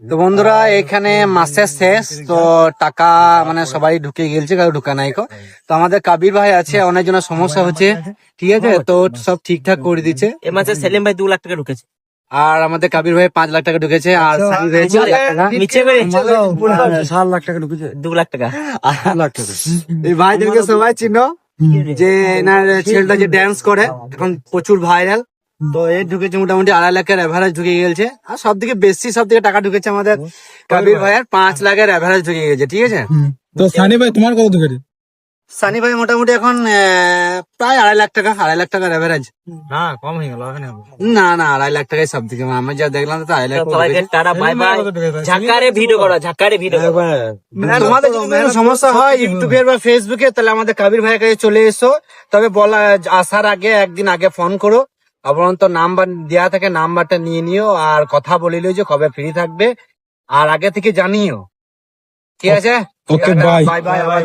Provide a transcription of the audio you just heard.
তো বন্ধুরা এখানে মাসের শেষ তো টাকা মানে সবাই ঢুকে গেছে, কারো ঢুকা নাই। তো আমাদের কাবির ভাই আছে, অনেক জনের সমস্যা হচ্ছে, ঠিক আছে, তো সব ঠিকঠাক করে দিচ্ছে। এ মাসে সেলিম ভাই 2 লাখ টাকা ঢুকেছে, আর আমাদের কাবির ভাই 5 লাখ টাকা ঢুকেছে, আর সানি ভাই 4 লাখ টাকা। মিছে করে 7 লাখ টাকা ঢুকেছে। 2 লাখ টাকা। এই ভাইদেরকে সবাই চিনো, যে এনার ছেলেটা যে ড্যান্স করে এখন প্রচুর ভাইরাল, তো এর ঢুকেছে মোটামুটি 2.5 লাখের অ্যাভারেজ ঢুকে গেছে। আর সব থেকে বেশি সব থেকে টাকা ঢুকেছে আমাদের কাবির ভাইয়ের, 5 লাখের অ্যাভারেজ ঢুকে গেছে, ঠিক আছে। তো সানি ভাই তোমার কত ঢুকেছে? সানি ভাই মোটামুটি এখন প্রায় 2.5 লাখ টাকা, 2.5 লাখ টাকার অ্যাভারেজ। না কম হয়ে গেল এখানে। না না 2.5 লাখ টাকাই সব থেকে, আমি যা দেখলাম তো 2.5 লাখ সবাইকে টাটা বাই বাই। ঝাকারে ভিডিও করো, ঝাকারে ভিডিও করো। তোমাদের যদি কোনো সমস্যা হয় ইউটিউবে বা ফেসবুকে, তাহলে আমাদের কাবির ভাইয়ের কাছে চলে এসো। তবে আসার আগে একদিন আগে ফোন করো, অপরন্ত নাম্বার দেওয়া থাকে, নাম্বারটা নিয়ে নিও আর কথা বলিল যে কবে ফ্রি থাকবে, আর আগে থেকে জানিও, ঠিক আছে। ওকে, বাই। Bye bye.